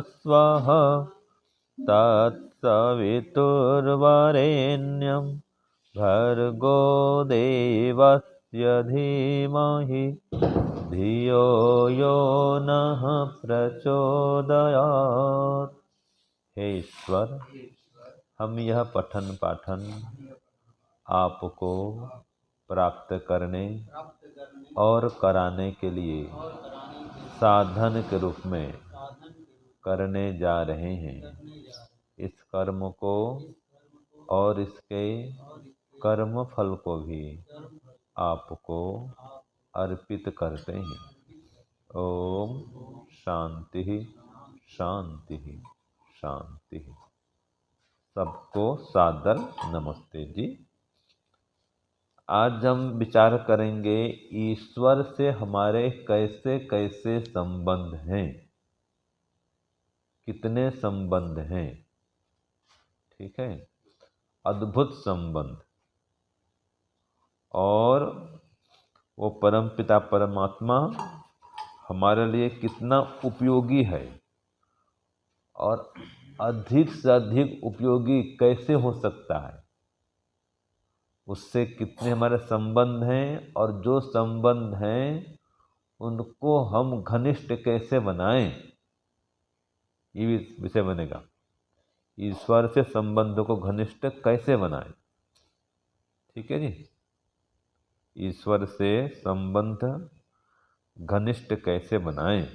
स्वः तत्सवितुर्वरेण्यं भर्गो देवस्य धीमहि धियो यो नः प्रचोदयात्। हे ईश्वर, हम यह पठन पाठन आपको प्राप्त करने और कराने के लिए साधन के रूप में करने जा रहे हैं। इस कर्म को और इसके कर्म फल को भी आपको अर्पित करते हैं। ओम शांति शांति शांति। सबको सादर नमस्ते जी। आज हम विचार करेंगे ईश्वर से हमारे कैसे कैसे संबंध हैं, कितने संबंध हैं। ठीक है, अद्भुत संबंध। और वो परमपिता परमात्मा हमारे लिए कितना उपयोगी है और अधिक से अधिक उपयोगी कैसे हो सकता है, उससे कितने हमारे संबंध हैं और जो संबंध हैं उनको हम घनिष्ठ कैसे बनाएं, ये भी विषय बनेगा। ईश्वर से संबंध को घनिष्ठ कैसे बनाएं। ठीक है जी, ईश्वर से संबंध घनिष्ठ कैसे बनाएं।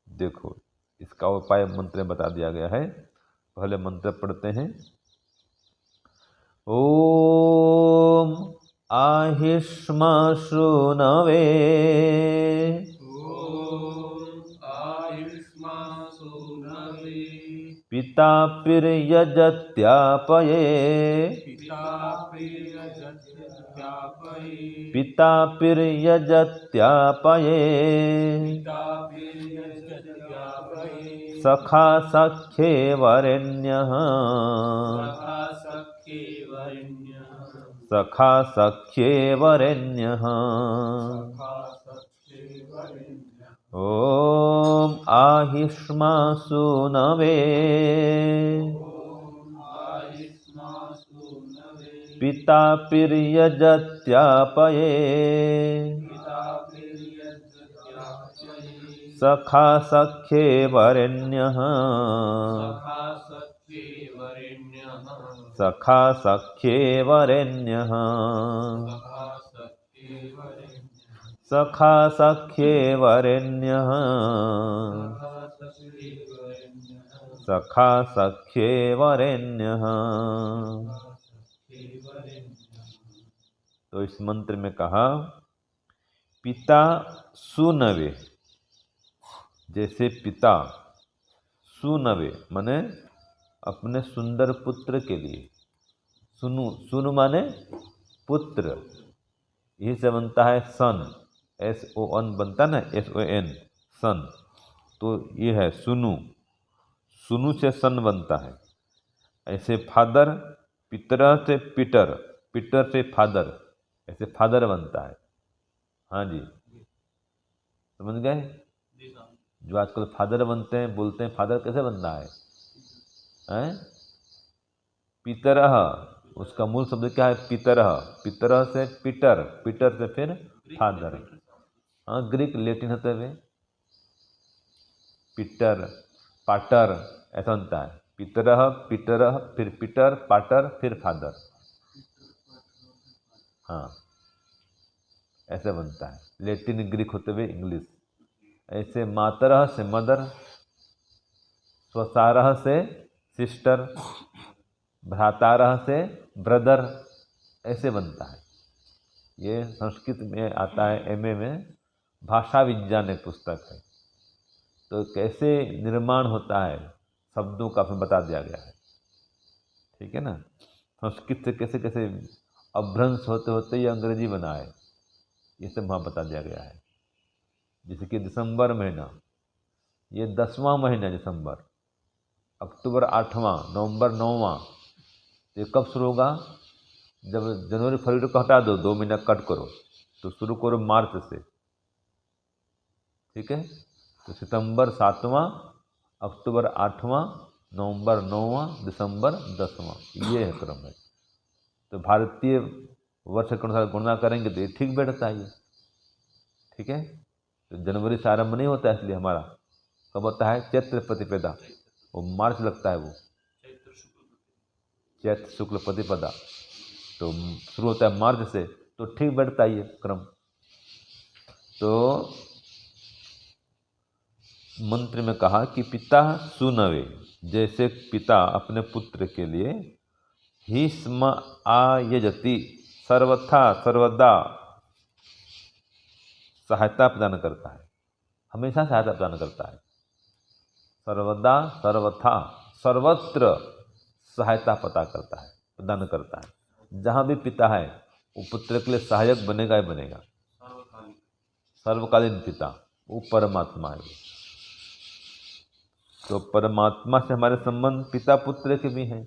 देखो, इसका उपाय मंत्र में बता दिया गया है। पहले मंत्र पढ़ते हैं। ओम आहिष्माशुनवे पिता पिर्यजत्यापये पिता पिर्यजत्यापये सखा सख्ये वरेण्यः सखा सख्ये वरेण्यः। ओम आहिष्मासुनवे पिता पिर्यजत्यापये सखा सख्ये वरेण्यः सखा सख्ये वरेण्यः सखा सख्ये वरेण्यः सखा सख्ये वरेण्यः। तो इस मंत्र में कहा पिता सुनवे, जैसे पिता सुनवे माने अपने सुंदर पुत्र के लिए, सुनु सुनु माने पुत्र, यही से बनता है सन, SON बनता ना, SON सन। तो ये है सुनु, सुनु से सन बनता है। ऐसे फादर, पितर से पीटर, पीटर से फादर, ऐसे फादर बनता है। हाँ जी, समझ गए। जो आजकल फादर बनते हैं, बोलते हैं फादर कैसे बनता है, हैं? पितरह, उसका मूल शब्द क्या है, पितरह, पितरह से पीटर, पीटर से फिर फादर। हाँ, ग्रीक लेटिन होते हुए पीटर पाटर ऐसा बनता है। पितरह, पीटरह, फिर पीटर, पाटर, फिर फादर। हाँ, ऐसे बनता है। लेटिन ग्रीक होते हुए इंग्लिश। ऐसे मातरह से मदर, स्वसारह से सिस्टर, भ्रातारह से ब्रदर, ऐसे बनता है। ये संस्कृत में आता है, MA में भाषा विज्ञान एक पुस्तक है। तो कैसे निर्माण होता है शब्दों का उसमें बता दिया गया है। ठीक है ना, संस्कृत से कैसे कैसे अभ्रंश होते होते ये अंग्रेजी बना है, ये सब वहाँ बता दिया गया है। जैसे कि दिसंबर महीना, ये 10वां महीना दिसंबर, अक्टूबर 8वां, नवंबर 9वां। ये कब शुरू होगा, जब जनवरी फरवरी को हटा दो, 2 महीना कट करो, तो शुरू करो मार्च से। ठीक है, तो सितंबर 7वां, अक्टूबर 8वां, नवंबर 9वां, दिसंबर 10वां, ये है क्रम है। तो भारतीय वर्ष के अनुसार गणना करेंगे तो ये ठीक बैठता है ये, ठीक है। तो जनवरी से आरंभ नहीं होता है, इसलिए हमारा कब होता है? चैत्र प्रतिपदा, वो मार्च लगता है, वो चैत्र शुक्ल प्रतिपदा, तो शुरू होता है मार्च से, तो ठीक बैठता है ये क्रम। तो मंत्र में कहा कि पिता सुनवे, जैसे पिता अपने पुत्र के लिए ही स्म आयजति, सर्वथा सर्वदा सहायता प्रदान करता है, हमेशा सहायता प्रदान करता है, सर्वदा सर्वथा सर्वत्र सहायता प्रदान करता है। जहाँ भी पिता है वो पुत्र के लिए सहायक बनेगा ही बनेगा। सर्वकालीन पिता वो परमात्मा है। तो परमात्मा से हमारे संबंध पिता पुत्र के भी हैं,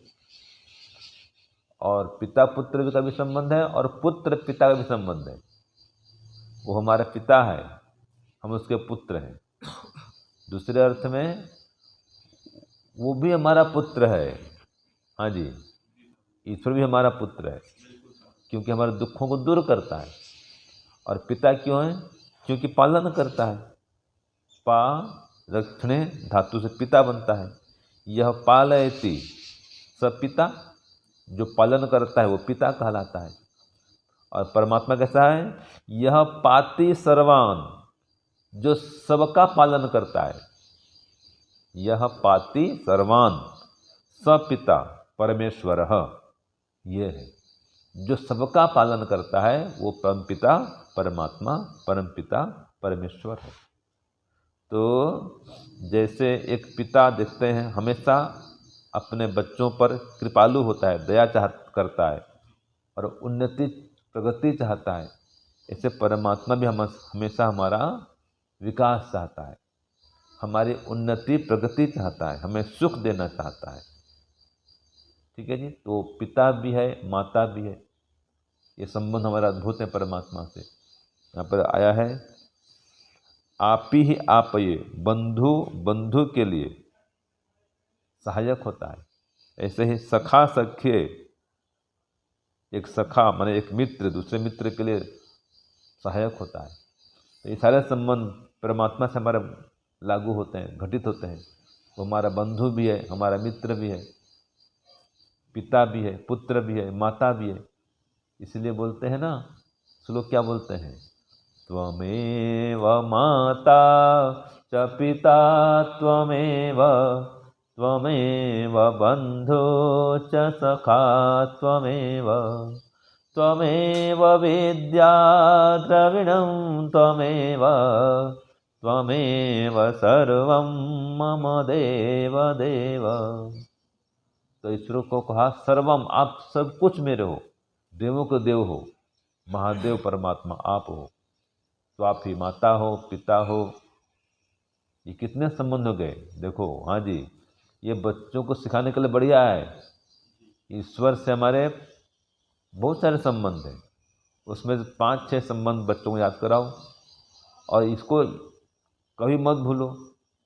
और पिता पुत्र का भी संबंध है, और पुत्र पिता का भी संबंध है। वो हमारा पिता है, हम उसके पुत्र हैं। दूसरे अर्थ में वो भी हमारा पुत्र है। हाँ जी, ईश्वर भी हमारा पुत्र है, क्योंकि हमारे दुखों को दूर करता है। और पिता क्यों है? क्योंकि पालन करता है। पा रक्षणे धातु से पिता बनता है। यह पालयति स पिता, जो पालन करता है वो पिता कहलाता है। और परमात्मा कैसा है? यह पाति सर्वान, जो सबका पालन करता है। यह पाति सर्वान स पिता परमेश्वर, ये है जो सबका पालन करता है, वो परमपिता परमात्मा परमपिता परमेश्वर है। तो जैसे एक पिता देखते हैं हमेशा अपने बच्चों पर कृपालु होता है, दया करता है और उन्नति प्रगति चाहता है, ऐसे परमात्मा भी हमेशा हमारा विकास चाहता है, हमारी उन्नति प्रगति चाहता है, हमें सुख देना चाहता है। ठीक है जी। तो पिता भी है, माता भी है, ये संबंध हमारा अद्भुत है परमात्मा से। यहाँ पर आया है आप ही आप, ये बंधु बंधु के लिए सहायक होता है। ऐसे ही सखा सख्य, एक सखा माने एक मित्र दूसरे मित्र के लिए सहायक होता है। तो ये सारे संबंध परमात्मा से हमारे लागू होते हैं, घटित होते हैं। वो हमारा बंधु भी है, हमारा मित्र भी है, पिता भी है, पुत्र भी है, माता भी है। इसलिए बोलते हैं ना, श्लोक क्या बोलते हैं? त्वमेव माता च पिता त्वमेव, त्वमेव बन्धो च सखा त्वमेव, त्वमेव विद्या द्रविणं त्वमेव, त्वमेव सर्वं मम देव देव। तो ईश्वर को कहा सर्वम, आप सब कुछ मेरे हो, देवों के देव हो, महादेव परमात्मा आप हो। तो आप ही माता हो, पिता हो। ये कितने संबंध हो गए देखो। हाँ जी, ये बच्चों को सिखाने के लिए बढ़िया है। ईश्वर से हमारे बहुत सारे संबंध हैं, उसमें 5-6 संबंध बच्चों को याद कराओ, और इसको कभी मत भूलो।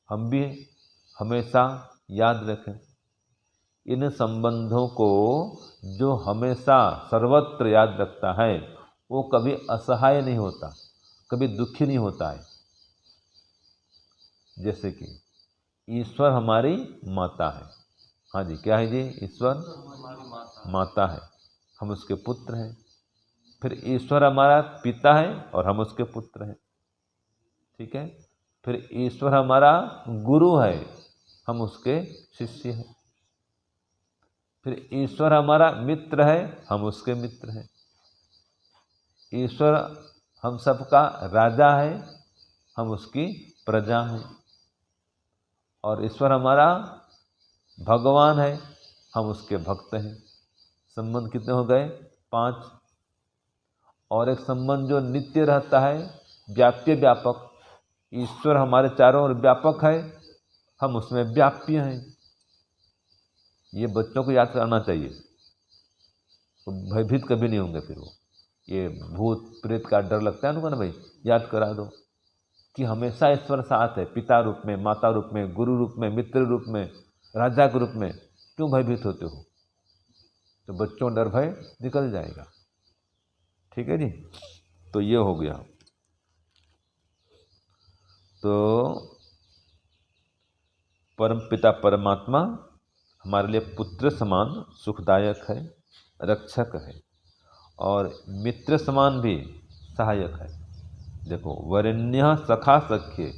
हम भी हमेशा याद रखें इन संबंधों को। जो हमेशा सर्वत्र याद रखता है वो कभी असहाय नहीं होता, कभी दुखी नहीं होता है। जैसे कि ईश्वर हमारी माता है। हाँ जी, क्या है जी? ईश्वर माता है, हम उसके पुत्र हैं। फिर ईश्वर हमारा पिता है और हम उसके पुत्र हैं। ठीक है। फिर ईश्वर हमारा गुरु है, हम उसके शिष्य हैं। फिर ईश्वर हमारा मित्र है, हम उसके मित्र हैं। ईश्वर हम सबका राजा है, हम उसकी प्रजा हैं। और ईश्वर हमारा भगवान है, हम उसके भक्त हैं। संबंध कितने हो गए? 5। और एक संबंध जो नित्य रहता है, व्याप्य व्यापक। ईश्वर हमारे चारों ओर व्यापक है, हम उसमें व्याप्य हैं। ये बच्चों को याद करना चाहिए, तो भयभीत कभी नहीं होंगे। फिर वो ये भूत प्रेत का डर लगता है उनको ना, भाई याद करा दो, कि हमेशा ईश्वर साथ है, पिता रूप में, माता रूप में, गुरु रूप में, मित्र रूप में, राजा के रूप में, क्यों भयभीत होते हो? तो बच्चों डर भय निकल जाएगा। ठीक है जी। तो ये हो गया। तो परम पिता परमात्मा हमारे लिए पुत्र समान सुखदायक है, रक्षक है, और मित्र समान भी सहायक है। देखो, वरेण्य सखा सख्य,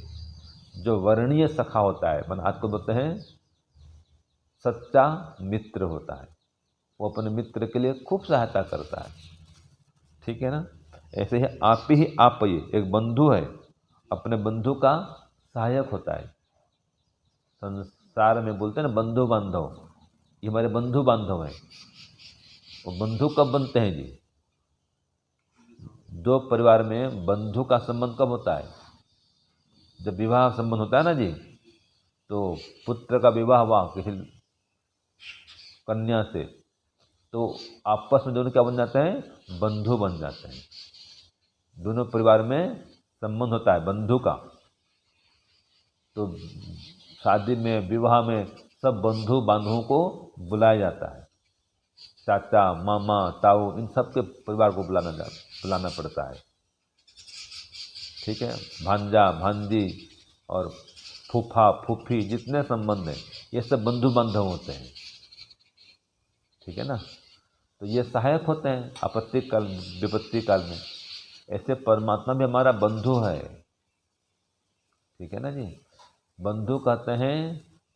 जो वर्णीय सखा होता है, मन आज को बोलते हैं सच्चा मित्र होता है, वो अपने मित्र के लिए खूब सहायता करता है। ठीक है ना। ऐसे ही आप ये एक बंधु है, अपने बंधु का सहायक होता है। संसार में बोलते हैं ना बंधु बांधव, ये हमारे बंधु बांधव हैं। वो बंधु कब बनते हैं जी? दो परिवार में बंधु का संबंध कब होता है? जब विवाह संबंध होता है ना जी, तो पुत्र का विवाह हुआ किसी कन्या से, तो आपस में दोनों क्या बन जाते हैं? बंधु बन जाते हैं। दोनों परिवार में संबंध होता है बंधु का। तो शादी में, विवाह में सब बंधु बांधवों को बुलाया जाता है। चाचा, मामा, ताऊ, इन सब के परिवार को बुलाना पड़ता है। ठीक है। भांजा, भांजी और फूफा, फूफी, जितने संबंध हैं ये सब बंधु बांधव होते हैं। ठीक है ना। तो ये सहायक होते हैं आपत्ति काल, विपत्ति काल में। ऐसे परमात्मा भी हमारा बंधु है। ठीक है ना जी। बंधु कहते हैं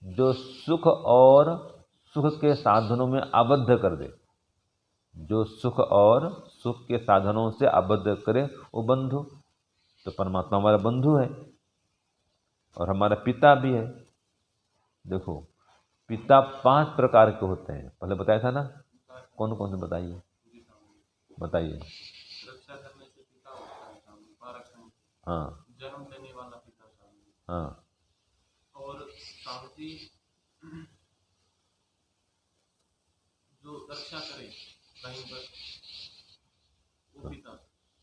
जो सुख और सुख के साधनों में आबद्ध कर दे, जो सुख और सुख के साधनों से आबद्ध करे वो बंधु। तो परमात्मा हमारा बंधु है और हमारा पिता भी है। देखो, पिता 5 प्रकार के होते हैं, पहले बताया था ना। कौन कौन से बताइए, बताइए। रक्षा करने से पिता होता है स्वामी, हाँ, जन्म देने वाला पिता स्वामी, हाँ, और स्वामी जो रक्षा करे कहीं पर, वो पिता।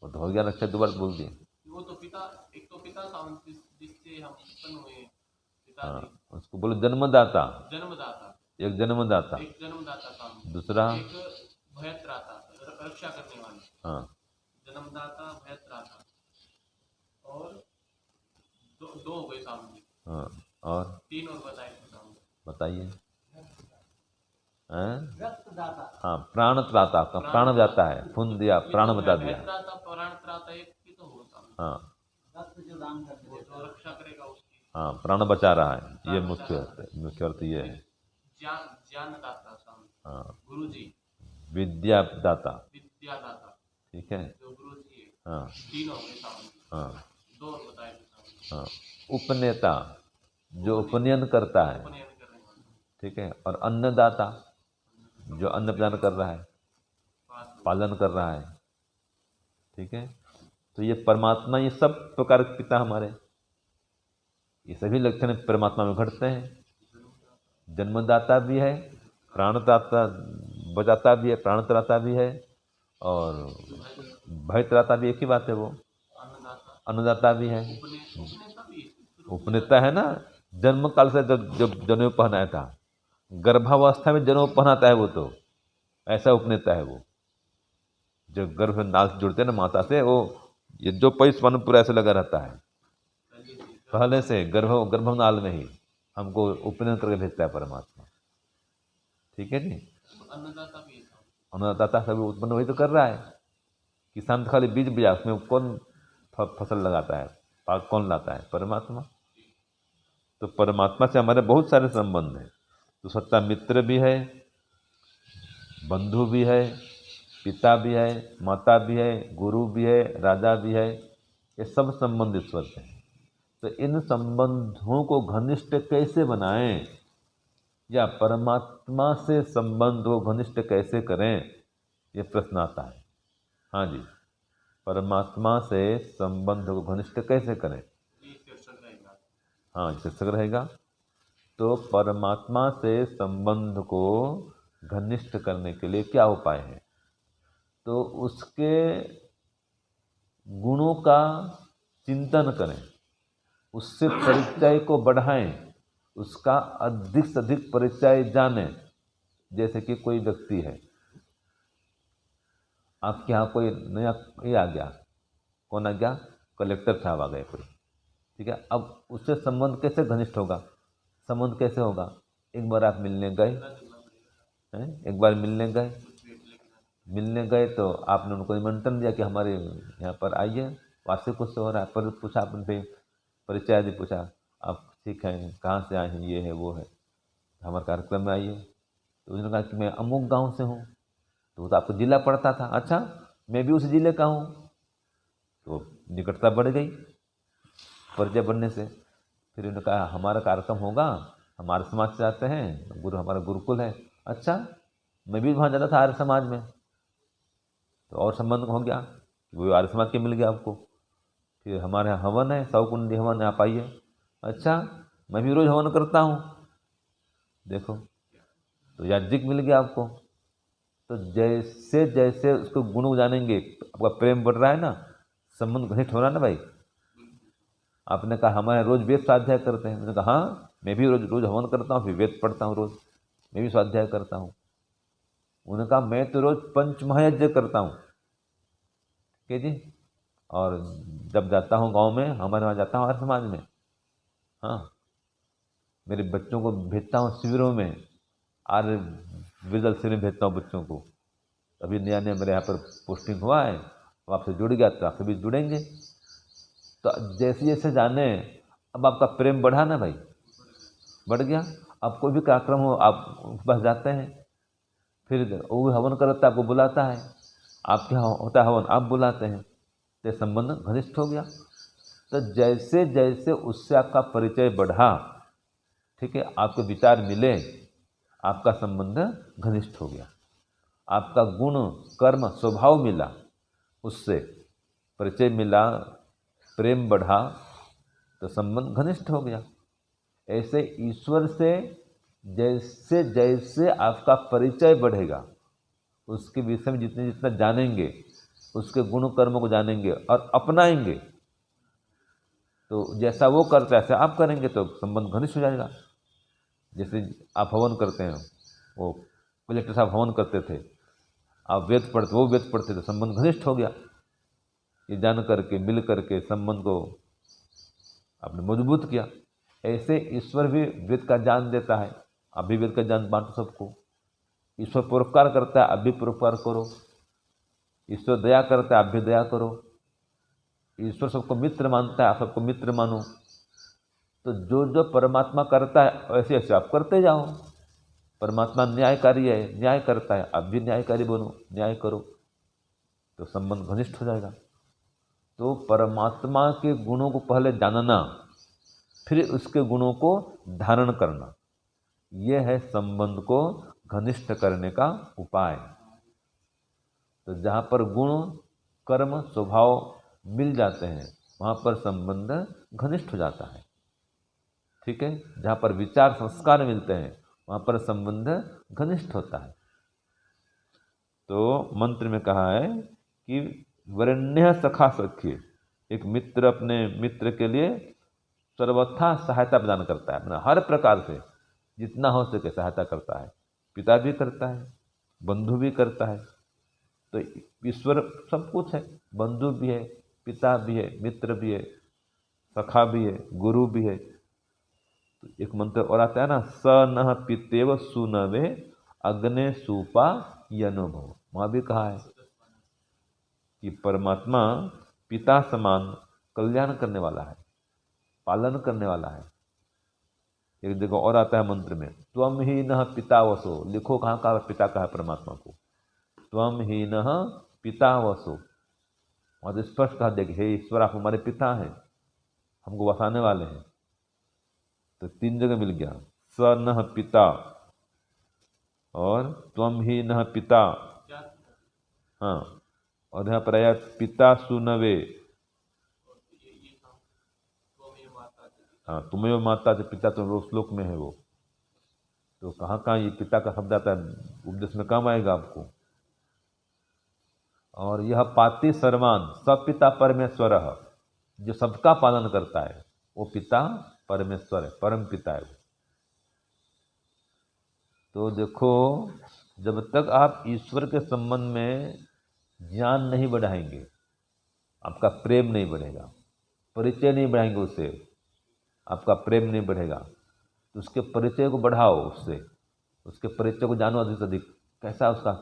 वो तो हो गया रक्षा, दोबारा बोल दिए। वो तो पिता, एक तो पिता स्वामी जिससे हम उत्पन्न हुए, पिता। हाँ, उसको बोलो जन्मदाता। जन्मदाता, एक जन्मदाता, एक जन्मदाता स्वामी। दूसरा एक भयत्राता, रक्षा करने वाला। हाँ, जन्मदाता, भयत्राता, और दो हो गए स्वामी। हाँ, और 3 और बताए स्वामी। बताइए। हैं? रक्तदाता, हाँ, प्राण त्राता का प्राण जाता है, खून दिया, प्राण बचा दिया। भयत्राता, प्राण त्राता एक ही तो हो स्वामी। हाँ, रक्त जो दान करते हैं तो रक्षा करेगा उसकी। हाँ, प्राण बचा रहा है, ये मुख्य अर्थ ये है। ज्ञान दाता स्वामी। हाँ, गुरुजी, विद्यादाता। विद्यादाता, ठीक है। जो गुरुजी है। हाँ, 3 हो गए स्वामी। हाँ, 2 और बताए स्वामी। हाँ, उपनेता, जो उपनयन करता है। उपनयन करने वाला। ठीक है। और अन्नदाता, जो अन्न प्रदान कर रहा है, पालन कर रहा है। ठीक है। तो ये परमात्मा, ये सब प्रकार के पिता हमारे, ये सभी लक्षण परमात्मा में घटते हैं। जन्मदाता भी है, प्राणदाता, बचाता भी है, प्राण त्राता भी है, और भय त्राता भी, एक ही बात है वो। अन्नदाता भी है, उपनेता है ना। जन्म काल से जब जनेऊ पहनाया था, गर्भावस्था में जनेऊ पहनाता है वो, तो ऐसा उपनेता है वो। जो गर्भ नाल से जुड़ते हैं ना माता से, वो ये जो पैसवान पूरा ऐसे लगा रहता है पहले से, गर्भनाल में ही हमको उपनयन करके भेजता है परमात्मा। ठीक है जी। अन्नदाता सभी उत्पन्न वही तो कर रहा है। किसान तो खाली बीज बिया, उसमें कौन फसल लगाता है, पाक कौन लाता है? परमात्मा। तो परमात्मा से हमारे बहुत सारे संबंध हैं। तो सच्चा मित्र भी है, बंधु भी है, पिता भी है, माता भी है, गुरु भी है, राजा भी है। ये सब संबंध ईश्वर से हैं। तो इन संबंधों को घनिष्ठ कैसे बनाएं, या परमात्मा से संबंध को घनिष्ठ कैसे करें, ये प्रश्न आता है। हाँ जी, परमात्मा से संबंध को घनिष्ठ कैसे करें? हाँ, शीर्षक रहेगा। तो परमात्मा से संबंध को घनिष्ठ करने के लिए क्या उपाय है? तो उसके गुणों का चिंतन करें। उससे परिचय को बढ़ाएं, उसका अधिक से अधिक परिचय जानें। जैसे कि कोई व्यक्ति है, आपके यहाँ कोई नया ये आ गया, कौन आ गया, कलेक्टर साहब आ गए कोई, ठीक है। अब उससे संबंध कैसे घनिष्ठ होगा, संबंध कैसे होगा, एक बार आप मिलने गए हैं, एक बार मिलने गए तो आपने उनको निमंत्रण दिया कि हमारे यहाँ पर आइए, वार्षिक उत्सव हो रहा है, पर पूछा आपने, परिचय आदि पूछा, आप ठीक हैं, कहाँ से आए हैं, ये है वो है, हमारे कार्यक्रम में आइए। तो उसने कहा कि मैं अमुक गांव से हूँ। तो वो तो आपको जिला पड़ता था, अच्छा मैं भी उस जिले का हूँ, तो निकटता बढ़ गई परिचय बढ़ने से। फिर उन्होंने कहा हमारा कार्यक्रम होगा, हमारे समाज से आते हैं, हमारा गुरुकुल है, अच्छा मैं भी वहाँ जाता था आर्य समाज में, तो और संबंध हो गया, वो आर्य समाज के मिल गया आपको। फिर हमारे यहाँ हवन है, 100 कुंडी हवन है, आप आइए, अच्छा मैं भी रोज़ हवन करता हूँ, देखो, तो याज्ञिक मिल गया आपको। तो जैसे जैसे उसको गुण जानेंगे, आपका प्रेम बढ़ रहा है ना, संबंध घनिष्ठ हो रहा है ना भाई। आपने कहा हमारे रोज वेद स्वाध्याय करते हैं, मैंने कहा हाँ मैं भी रोज रोज हवन करता हूँ, फिर वेद पढ़ता हूँ रोज, मैं भी स्वाध्याय करता हूँ। उन्होंने कहा मैं तो रोज पंच महायज्ञ करता हूँ, ठीक है जी। और जब जाता हूँ गांव में, हमारे वहाँ जाता हूँ हर समाज में, हाँ मेरे बच्चों को भेजता हूँ शिविरों में, आर्य विजल शिविर में भेजता हूँ बच्चों को। अभी नया नया मेरे यहाँ पर पोस्टिंग हुआ है, तो आपसे जुड़ गया तो आपसे भी जुड़ेंगे। तो जैसे जैसे जाने, अब आपका प्रेम बढ़ा ना भाई, बढ़ गया। अब कोई भी कार्यक्रम हो आप उसके पास जाते हैं, फिर वो भी हवन करता है, आपको बुलाता है, आपके यहाँ होता है हवन, आप बुलाते हैं, तो संबंध घनिष्ठ हो गया। तो जैसे जैसे उससे आपका परिचय बढ़ा, ठीक है, आपके विचार मिले, आपका संबंध घनिष्ठ हो गया, आपका गुण कर्म स्वभाव मिला, उससे परिचय मिला, प्रेम बढ़ा, तो संबंध घनिष्ठ हो गया। ऐसे ईश्वर से जैसे जैसे आपका परिचय बढ़ेगा, उसके विषय में जितने जितना जानेंगे, उसके गुण कर्म को जानेंगे और अपनाएंगे, तो जैसा वो करता है ऐसे आप करेंगे, तो संबंध घनिष्ठ हो जाएगा। जैसे आप हवन करते हैं, वो कलेक्टर साहब हवन करते थे, आप वेद पढ़ते, वो वेद पढ़ते थे, संबंध घनिष्ठ हो गया। ये जान करके मिल करके संबंध को आपने मजबूत किया। ऐसे ईश्वर भी वेद का ज्ञान देता है, आप भी वेद का ज्ञान बांटो सबको। ईश्वर परोपकार करता है, आप भी परोपकार करो। ईश्वर दया करता है, आप भी दया करो। ईश्वर सबको मित्र मानता है, आप सबको मित्र मानो। तो जो जो परमात्मा करता है ऐसे ऐसे आप करते जाओ। परमात्मा न्यायकारी है, न्याय करता है, आप भी न्यायकारी बनो, न्याय करो, तो संबंध घनिष्ठ हो जाएगा। तो परमात्मा के गुणों को पहले जानना, फिर उसके गुणों को धारण करना, यह है संबंध को घनिष्ठ करने का उपाय। तो जहाँ पर गुण कर्म स्वभाव मिल जाते हैं, वहाँ पर संबंध घनिष्ठ हो जाता है, ठीक है। जहाँ पर विचार संस्कार मिलते हैं, वहाँ पर संबंध घनिष्ठ होता है। तो मंत्र में कहा है कि वरेण्य सखा सख्य, एक मित्र अपने मित्र के लिए सर्वथा सहायता प्रदान करता है, मतलब हर प्रकार से जितना हो सके सहायता करता है। पिता भी करता है, बंधु भी करता है। तो ईश्वर सब कुछ है, बंधु भी है, पिता भी है, मित्र भी है, सखा भी है, गुरु भी है। तो एक मंत्र और आता है ना, स न पितेव सुनवे अग्ने सूपा यनुभव। वहाँ भी कहा है कि परमात्मा पिता समान कल्याण करने वाला है, पालन करने वाला है। एक जगह और आता है मंत्र में, त्वम ही न पिता वसो, लिखो कहाँ का पिता का है परमात्मा को, त्वम ही न पिता वसो। और स्पष्ट कहा देखिए, हे ईश्वर आप हमारे पिता हैं, हमको वसाने वाले हैं। तो 3 जगह मिल गया, स न पिता और त्वम ही न पिता, हाँ, और यहाँ पर आया पिता सुनवे, हाँ तुम्हें माता से पिता, तो श्लोक में है वो। तो कहाँ कहाँ ये पिता का शब्द आता है, उपदेश में काम आएगा आपको। और यह पाति सर्वान, सब पिता परमेश्वर, जो सबका पालन करता है, वो पिता परमेश्वर है, परम पिता है। तो देखो, जब तक आप ईश्वर के संबंध में ज्ञान नहीं बढ़ाएंगे, आपका प्रेम नहीं बढ़ेगा, परिचय नहीं बढ़ाएंगे उससे, आपका प्रेम नहीं बढ़ेगा। तो उसके परिचय को बढ़ाओ, उसके परिचय को जानो अधिक से अधिक, कैसा उसका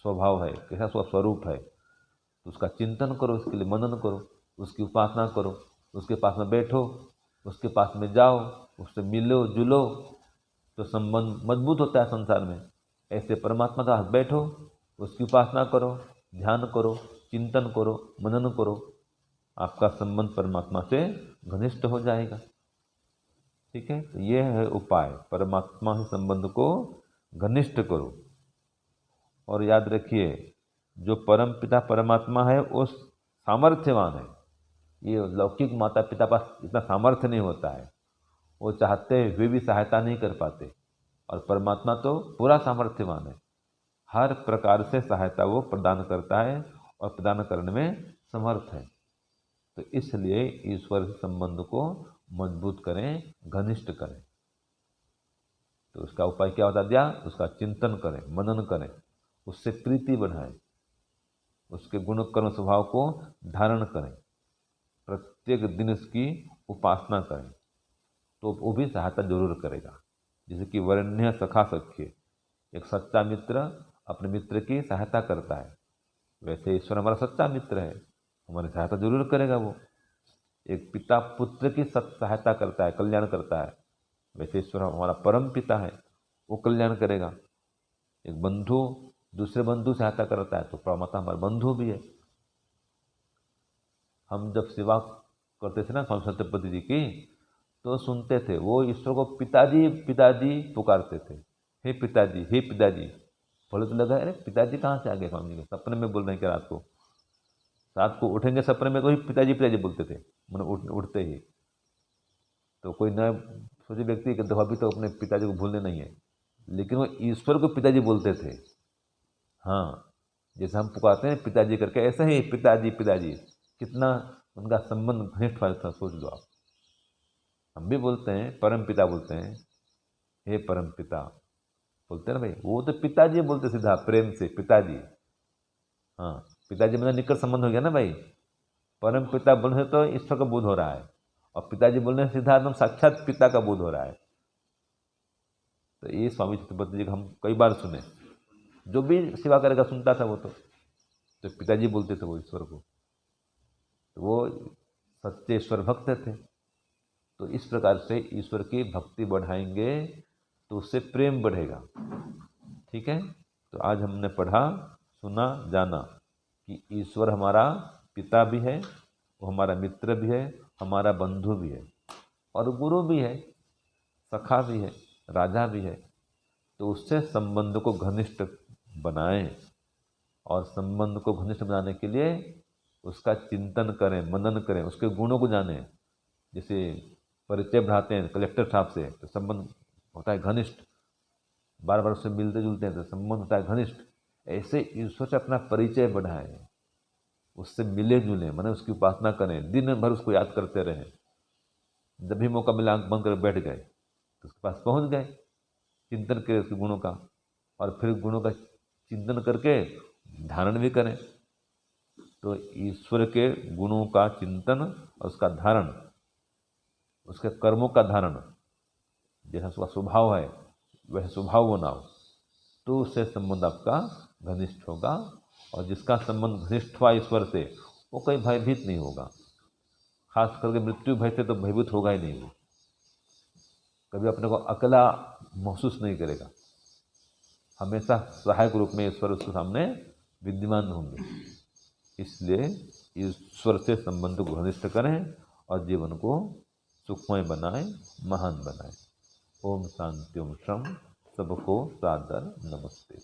स्वभाव है, कैसा उसका स्वरूप है। तो उसका चिंतन करो, उसके लिए मनन करो, उसकी उपासना करो, उसके पास में बैठो, उसके पास में जाओ, उससे मिलो जुलो, तो संबंध मजबूत होता है संसार में। ऐसे परमात्मा के पास बैठो, उसकी उपासना करो, ध्यान करो, चिंतन करो, मनन करो, आपका संबंध परमात्मा से घनिष्ठ हो जाएगा। ठीक है, तो ये है उपाय, परमात्मा से संबंध को घनिष्ठ करो। और याद रखिए, जो परम पिता परमात्मा है वो सामर्थ्यवान है। ये लौकिक माता पिता पास इतना सामर्थ्य नहीं होता है, वो चाहते हुए भी सहायता नहीं कर पाते। और परमात्मा तो पूरा सामर्थ्यवान है, हर प्रकार से सहायता वो प्रदान करता है और प्रदान करने में समर्थ है। तो इसलिए ईश्वर से संबंध को मजबूत करें, घनिष्ठ करें। तो उसका उपाय क्या बता दिया? उसका चिंतन करें, मनन करें, उससे प्रीति बढ़ाएं, उसके गुण कर्म स्वभाव को धारण करें, प्रत्येक दिन इसकी उपासना करें, तो वो भी सहायता जरूर करेगा। जैसे कि वरेण्य सखा सख्य, एक सच्चा मित्र अपने मित्र की सहायता करता है, वैसे ईश्वर हमारा सच्चा मित्र है, हमारी सहायता जरूर करेगा वो। एक पिता पुत्र की सहायता करता है, कल्याण करता है, वैसे ईश्वर हमारा परम पिता है, वो कल्याण करेगा। एक बंधु दूसरे बंधु सहायता करता है, तो परमात्मा हमारा बंधु भी है। हम जब सेवा करते थे ना स्वामी सत्यपति जी की, तो सुनते थे वो ईश्वर को पिताजी पिताजी पुकारते थे, हे पिताजी हे पिताजी। बोले तो लगा अरे पिताजी कहाँ से आ गए स्वामी जी के, सपने में बोल रहे हैं क्या? रात को उठेंगे सपने में, कोई पिताजी पिताजी बोलते थे मैंने उठते ही। तो कोई नया सोचे व्यक्ति कि देखो अभी तो अपने पिताजी को भूलने नहीं है, लेकिन वो ईश्वर को पिताजी बोलते थे। हाँ, जैसे हम पुकारते हैं पिताजी करके, ऐसे ही पिताजी पिताजी, कितना उनका संबंध घनिष्ठ था, सोच लो आप। हम भी बोलते हैं परम पिता, बोलते हैं हे परम पिता, बोलते हैं ना भाई, वो तो पिताजी बोलते सीधा प्रेम से, पिताजी। हाँ, पिताजी मतलब निकट संबंध हो गया ना भाई। परम पिता बोलने से तो ईश्वर का बोध हो रहा है, और पिताजी बोलने से सीधा एकदम साक्षात पिता का बोध हो रहा है। तो ये स्वामी सत्यपति जी को हम कई बार सुने, जो भी सेवा करेगा सुनता था वो, तो पिताजी बोलते थे वो ईश्वर को। तो वो सच्चे ईश्वर भक्त थे। तो इस प्रकार से ईश्वर की भक्ति बढ़ाएंगे तो उससे प्रेम बढ़ेगा। ठीक है, तो आज हमने पढ़ा, सुना, जाना कि ईश्वर हमारा पिता भी है, वो हमारा मित्र भी है, हमारा बंधु भी है, और गुरु भी है, सखा भी है, राजा भी है। तो उससे संबंध को घनिष्ठ बनाएं, और संबंध को घनिष्ठ बनाने के लिए उसका चिंतन करें, मनन करें, उसके गुणों को जानें। जैसे परिचय बढ़ाते हैं कलेक्टर साहब से, तो संबंध होता है घनिष्ठ, बार बार उससे मिलते जुलते हैं तो संबंध होता है घनिष्ठ। ऐसे ईश्वर से अपना परिचय बढ़ाएं, उससे मिले जुले, माने उसकी उपासना करें, दिन भर उसको याद करते रहें। जब भी मौका मिला आंख बंद कर बैठ गए तो उसके पास पहुंच गए, चिंतन करें उसके गुणों का, और फिर गुणों का चिंतन करके धारण भी करें। तो ईश्वर के गुणों का चिंतन और उसका धारण, उसके कर्मों का धारण, जैसा उसका स्वभाव है वह स्वभाव बनाओ, तो उससे संबंध आपका घनिष्ठ होगा। और जिसका संबंध घनिष्ठ हुआ ईश्वर से, वो कहीं भयभीत नहीं होगा, खास करके मृत्यु भय से तो भयभीत होगा ही नहीं वो। कभी अपने को अकेला महसूस नहीं करेगा, हमेशा सहायक रूप में ईश्वर उसके सामने विद्यमान होंगे। इसलिए ईश्वर से संबंध को घनिष्ठ करें और जीवन को सुखमय बनाएं, महान बनाएं। ओम शांति ओम शम। सबको सादर नमस्ते।